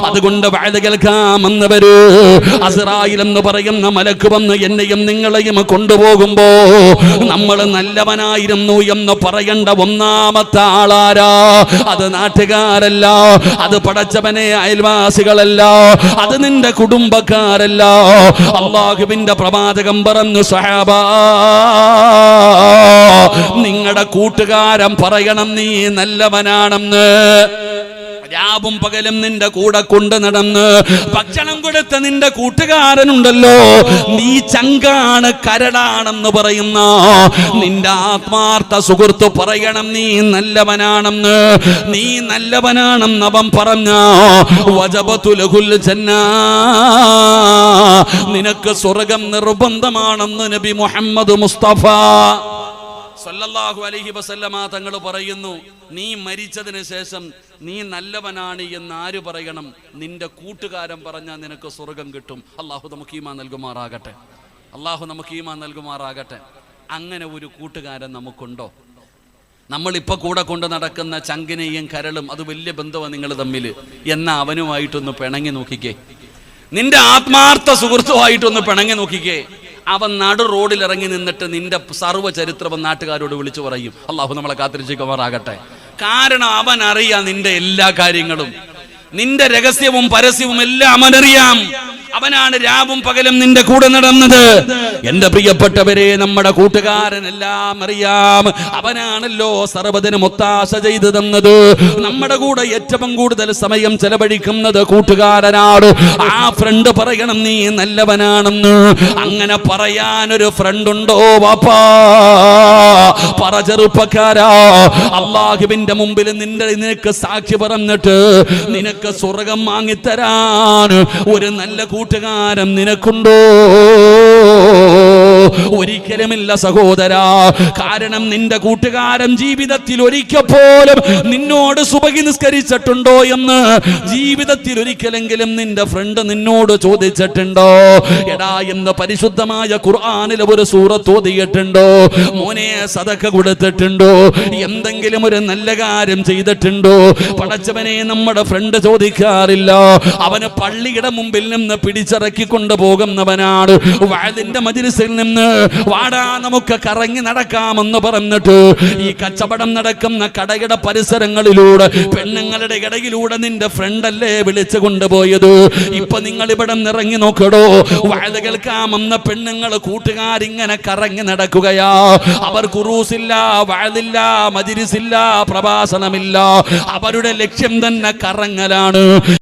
അതുകൊണ്ട് വഅദ കേൾക്കാമെന്നവര് അസ്റായിൽ എന്ന് പറയുന്ന മലക്ക് വന്ന് എന്നെയും നിങ്ങളെയും കൊണ്ടുപോകുമ്പോ നമ്മൾ നല്ലവനായിരുന്നു എന്ന് പറയേണ്ട ഒന്നാമത്തെ ആളാരാ? അത് നാട്ടുകാരല്ല, അത് പടച്ചവനെ അയൽവാസികളല്ല, അത് നിന്റെ കുടുംബക്കാരല്ല. അല്ലാഹുവിന്റെ പ്രവാചകൻ പറഞ്ഞു, സഹാബാ നിങ്ങളുടെ കൂട്ടുകാരൻ പറയണം നീ നല്ലവനാണെന്ന്. രാവും പകലും നിന്റെ കൂടെ കൊണ്ട് നടന്ന് ഭക്ഷണം കൊടുത്ത നിന്റെ കൂട്ടുകാരനുണ്ടല്ലോ, നീ ചങ്കാണ് കരടാണെന്ന് പറയുന്ന നിന്റെ ആത്മാർത്ഥ സുഹൃത്ത് പറയണം നീ നല്ലവനാണെന്ന്. നീ നല്ലവനാണെന്ന് അവൻ പറഞ്ഞ വജബതു ലഹുൽ ജന്ന, നിനക്ക് സ്വർഗ്ഗം നിർബന്ധമാണെന്ന് നബി മുഹമ്മദ് മുസ്തഫ സല്ലല്ലാഹു അലൈഹി വസല്ലമ തങ്ങൾ പറയുന്നു. നീ മരിച്ചതിന് ശേഷം നീ നല്ലവനാണ് എന്ന് ആര് പറയണം? നിന്റെ കൂട്ടുകാരൻ പറഞ്ഞാൽ നിനക്ക് സ്വർഗം കിട്ടും. അള്ളാഹു നമുക്ക് ഈമാൻ നൽകുമാറാകട്ടെ, അള്ളാഹു നമുക്ക് ഈമാൻ നൽകുമാറാകട്ടെ. അങ്ങനെ ഒരു കൂട്ടുകാരൻ നമുക്കുണ്ടോ? നമ്മളിപ്പോൾ കൂടെ കൊണ്ട് നടക്കുന്ന ചങ്കിനെയും കരളും അത് വലിയ ബന്ധമാണ് നിങ്ങൾ തമ്മിൽ. എന്നാ അവനുമായിട്ടൊന്ന് പിണങ്ങി നോക്കിക്കേ, നിന്റെ ആത്മാർത്ഥ സുഹൃത്തുമായിട്ടൊന്ന് പിണങ്ങി നോക്കിക്കേ. അവൻ നടു റോഡിൽ ഇറങ്ങി നിന്നിട്ട് നിന്റെ സർവ്വ ചരിത്രം നാട്ടുകാരോട് വിളിച്ചു പറയും. അള്ളാഹു നമ്മളെ കാത്തിരിച്ചുമാറാകട്ടെ. കാരണം അവൻ അറിയാം നിന്റെ എല്ലാ കാര്യങ്ങളും, നിന്റെ രഹസ്യവും പരസ്യവും എല്ലാം അവനറിയാം. അവനാണ് രാവും പകലും നിന്റെ കൂടെ നടന്നത്. എന്റെ പ്രിയപ്പെട്ടവരെ, നമ്മുടെ കൂട്ടുകാരനെല്ലാം അറിയാം. അവനാണല്ലോ സർവ്വതിനും ഒത്താശ ചെയ്തു തന്നത്. നമ്മുടെ കൂടെ ഏറ്റവും കൂടുതൽ സമയം ചെലവഴിക്കുന്നത് കൂട്ടുകാരനാണ്. ആ ഫ്രണ്ട് പറയണം നീ നല്ലവനാണെന്ന്. അങ്ങനെ പറയാനൊരു ഫ്രണ്ട് ഉണ്ടോ വാപ്പാ? പറ ചെറുപ്പക്കാരാ, അല്ലാഹുവിന്റെ മുമ്പിൽ നിനക്ക് സാക്ഷി പറഞ്ഞിട്ട് നിനക്ക് സ്വർഗം വാങ്ങിത്തരാൻ ഒരു നല്ല കൂട്ടുകാരൻ നിനക്കുണ്ടോ? ഒരിക്കലുമില്ല സഹോദരാ. കാരണം നിന്റെ കൂട്ടുകാരൻ ജീവിതത്തിൽ ഒരിക്കൽ പോലും നിന്നോട് സുബഹി നിസ്കരിച്ചിട്ടുണ്ടോ എന്ന് ജീവിതത്തിൽ ഒരിക്കലെങ്കിലും നിന്റെ ഫ്രണ്ട് നിന്നോട് ചോദിച്ചിട്ടുണ്ടോ? എടാ, എന്ന് പരിശുദ്ധമായ ഖുർആനിൽ ഒരു സൂറത്ത് ഓതിയിട്ടുണ്ടോ? മോനെ സദഖ കൊടുത്തിട്ടുണ്ടോ? എന്തെങ്കിലും ഒരു നല്ല കാര്യം ചെയ്തിട്ടുണ്ടോ? പടച്ചവനെ നമ്മുടെ ഫ്രണ്ട് ചോദിക്കാറില്ല. അവന് പള്ളിയുടെ മുമ്പിൽ നിന്ന് പിടിച്ചിറക്കി കൊണ്ടുപോകുന്നവനാണ്. വഅദിന്റെ മജ്‌ലിസിൽ നിന്ന് വാടാ നമുക്ക് കറങ്ങി നടക്കാമെന്ന് പറഞ്ഞിട്ട് ഈ കച്ചവടം നടക്കുന്ന കടയുടെ പരിസരങ്ങളിലൂടെ പെണ്ണുങ്ങളുടെ ഇടയിലൂടെ നിന്റെ ഫ്രണ്ടല്ലേ വിളിച്ചു കൊണ്ടുപോയത്. ഇപ്പൊ നിങ്ങൾ ഇവിടെ ഇറങ്ങി നോക്കടോ, വഅദ് കേൾക്കാമെന്ന പെണ്ണുങ്ങൾ കൂട്ടുകാരിങ്ങനെ കറങ്ങി നടക്കുകയാ. അവർ ഖുറൂസില്ല, വഅദില്ല, മജ്‌ലിസില്ല, പ്രഭാഷണമില്ല. അവരുടെ ലക്ഷ്യം തന്നെ കറങ്ങലാണ്.